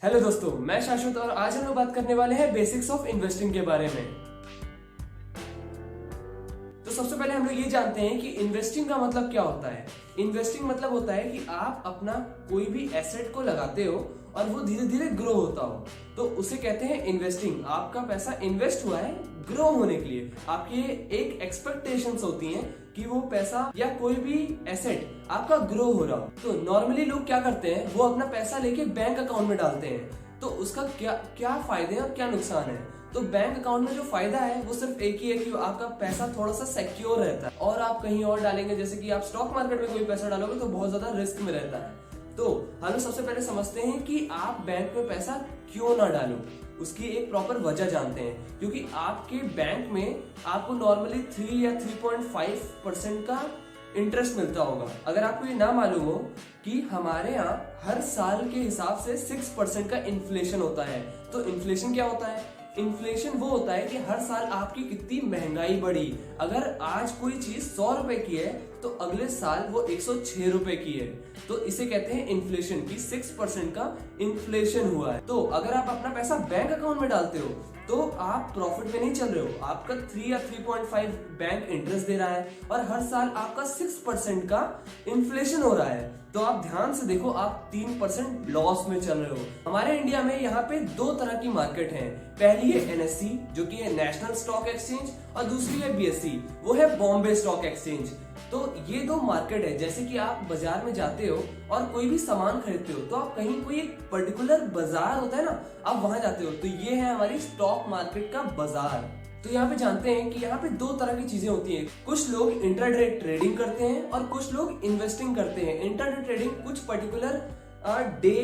Hello दोस्तों, मैं शाश्वत और आज हम लोग बात करने वाले हैं बेसिक्स ऑफ इन्वेस्टिंग के बारे में। तो सबसे पहले हम लोग ये जानते हैं कि इन्वेस्टिंग का मतलब क्या होता है। इन्वेस्टिंग मतलब होता है कि आप अपना कोई भी एसेट को लगाते हो और वो धीरे धीरे ग्रो होता हो, तो उसे कहते हैं इन्वेस्टिंग। आपका पैसा इन्वेस्ट हुआ है ग्रो होने के लिए, आपकी एक एक्सपेक्टेशंस होती हैं कि वो पैसा या कोई भी एसेट आपका ग्रो हो रहा हो। तो नॉर्मली लोग क्या करते हैं, वो अपना पैसा लेके बैंक अकाउंट में डालते हैं। तो उसका क्या फायदे हैं और क्या नुकसान है। तो बैंक अकाउंट में जो फायदा है वो सिर्फ एक ही है कि आपका पैसा थोड़ा सा सिक्योर रहता है। और आप कहीं और डालेंगे, जैसे कि आप स्टॉक मार्केट में कोई पैसा डालोगे तो बहुत ज्यादा रिस्क में रहता है। तो हम लोग सबसे पहले समझते हैं कि आप बैंक में पैसा क्यों ना डालो, उसकी एक प्रॉपर वजह जानते हैं। क्योंकि आपके बैंक में आपको नॉर्मली 3 या 3.5% का इंटरेस्ट मिलता होगा। अगर आपको ये ना मालूम हो कि हमारे यहाँ हर साल के हिसाब से 6% का इन्फ्लेशन होता है। तो इन्फ्लेशन क्या होता है? इन्फ्लेशन वो होता है कि हर साल आपकी कितनी महंगाई बढ़ी। अगर आज कोई चीज 100 रुपए की है तो अगले साल वो 106 रुपए की है। तो इसे कहते हैं इन्फ्लेशन, की 6% का इन्फ्लेशन हुआ है। तो अगर आप अपना पैसा बैंक अकाउंट में डालते हो तो आप प्रॉफिट में नहीं चल रहे हो, आपका 3 या 3.5 बैंक इंटरेस्ट दे रहा है और हर साल आपका 6% का इन्फ्लेशन हो रहा है। तो आप ध्यान से देखो, आप 3% लॉस में चल रहे हो। हमारे इंडिया में यहाँ पे 2 तरह की मार्केट है। पहली है NSE जो कि है नेशनल स्टॉक एक्सचेंज, और दूसरी है BSE, वो है बॉम्बे स्टॉक एक्सचेंज। तो ये 2 मार्केट है। जैसे कि आप बाजार में जाते हो और कोई भी सामान खरीदते हो तो आप कहीं कोई एक पर्टिकुलर बाजार होता है ना, आप वहां जाते हो। तो ये है हमारी स्टॉक मार्केट का बाजार। तो यहाँ पे जानते हैं कि यहाँ पे 2 तरह की चीजें होती हैं। कुछ लोग इंट्राडे ट्रेडिंग करते हैं और कुछ लोग इन्वेस्टिंग करते हैं। इंट्राडे ट्रेडिंग कुछ पर्टिकुलर डे,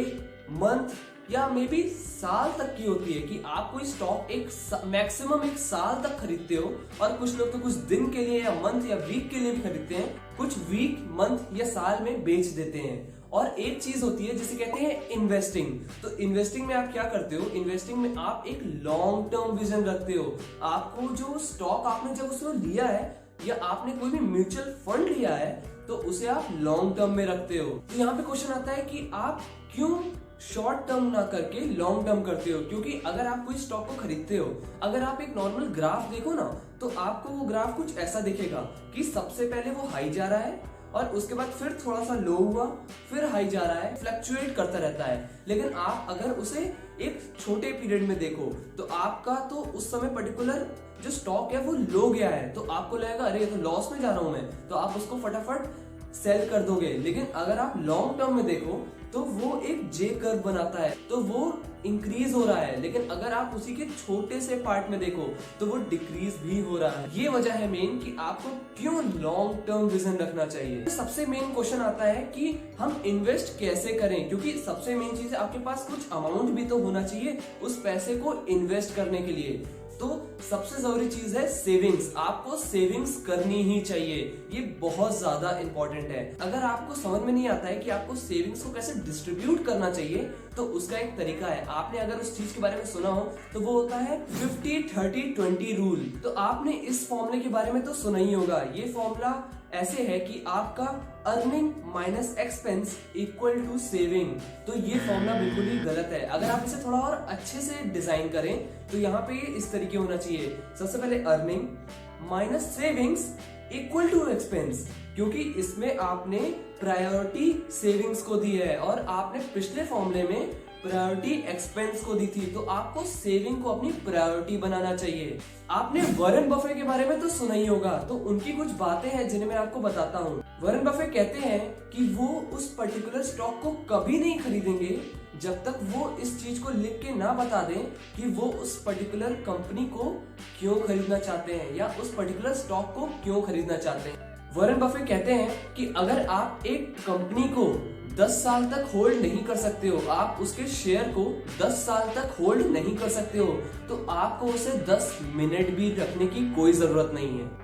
मंथ या मे बी साल तक की होती है कि आप कोई स्टॉक मैक्सिमम एक साल तक खरीदते हो, और कुछ लोग तो कुछ दिन के लिए या मंथ या वीक के लिए भी खरीदते हैं, कुछ वीक, मंथ या साल में बेच देते हैं। और एक चीज होती है जिसे कहते हैं इन्वेस्टिंग। तो इन्वेस्टिंग में आप क्या करते हो? इन्वेस्टिंग में आप एक लॉन्ग टर्म विजन रखते हो। आपको जो स्टॉक आपने जब उसको लिया है या आपने कोई भी म्यूचुअल फंड लिया है तो उसे आप लॉन्ग टर्म में रखते हो। तो यहाँ पे क्वेश्चन आता है कि आप क्यों शॉर्ट टर्म ना करके लॉन्ग टर्म करते हो? क्योंकि अगर आप कोई स्टॉक को खरीदते हो, अगर आप एक नॉर्मल ग्राफ देखो ना, तो आपको वो ग्राफ कुछ ऐसा दिखेगा कि सबसे पहले वो हाई जा रहा है और उसके बाद फिर थोड़ा सा लो हुआ, फिर हाई जा रहा है, फ्लक्चुएट करता रहता है। लेकिन आप अगर उसे एक छोटे पीरियड में देखो तो आपका तो उस समय पर्टिकुलर जो स्टॉक है वो लो गया है, तो आपको लगेगा अरे ये तो लॉस में जा रहा हूं मैं, तो आप उसको फटाफट सेल कर दोगे। लेकिन अगर आप लॉन्ग टर्म में देखो तो वो एक जे कर्व बनाता है, तो वो इंक्रीज हो रहा है। लेकिन अगर आप उसी के छोटे से पार्ट में देखो तो वो डिक्रीज भी हो रहा है। ये वजह है मेन कि आपको क्यों लॉन्ग टर्म विजन रखना चाहिए। सबसे मेन क्वेश्चन आता है कि हम इन्वेस्ट कैसे करें, क्योंकि सबसे मेन चीज है आपके पास कुछ अमाउंट भी तो होना चाहिए उस पैसे को इन्वेस्ट करने के लिए। तो सबसे जरूरी चीज है सेविंग्स। आपको सेविंग्स करनी ही चाहिए, ये बहुत ज्यादा इंपॉर्टेंट है। अगर आपको समझ में नहीं आता है कि आपको सेविंग्स को कैसे डिस्ट्रीब्यूट करना चाहिए तो उसका एक तरीका है। आपने अगर उस चीज के बारे में सुना हो तो वो होता है 50-30-20 रूल। तो आपने इस फॉर्मूले के बारे में तो सुना ही होगा। ये फॉर्मूला ऐसे है कि आपका earning minus expense equal to saving. तो ये फॉर्मूला बिल्कुल ही गलत है। अगर आप इसे थोड़ा और अच्छे से डिजाइन करें तो यहाँ पे इस तरीके होना चाहिए। सबसे पहले earning minus savings equal to expense, क्योंकि इसमें आपने प्रायोरिटी सेविंग्स को दी है और आपने पिछले फॉर्मूले में प्रायोरिटी एक्सपेंस को दी थी। तो आपको सेविंग को अपनी प्रायोरिटी बनाना चाहिए। आपने वॉरेन बफे के बारे में तो सुना ही होगा, तो उनकी कुछ बातें हैं जिन्हें मैं आपको बताता हूँ। वॉरेन बफे कहते हैं कि वो उस पर्टिकुलर स्टॉक को कभी नहीं खरीदेंगे जब तक वो इस चीज को लिख के ना बता दें कि वो उस पर्टिकुलर कंपनी को क्यों खरीदना चाहते हैं या उस पर्टिकुलर स्टॉक को क्यों खरीदना चाहते हैं। वॉरेन बफे कहते हैं कि अगर आप एक कंपनी को 10 साल तक होल्ड नहीं कर सकते हो, आप उसके शेयर को 10 साल तक होल्ड नहीं कर सकते हो, तो आपको उसे 10 मिनट भी रखने की कोई जरूरत नहीं है।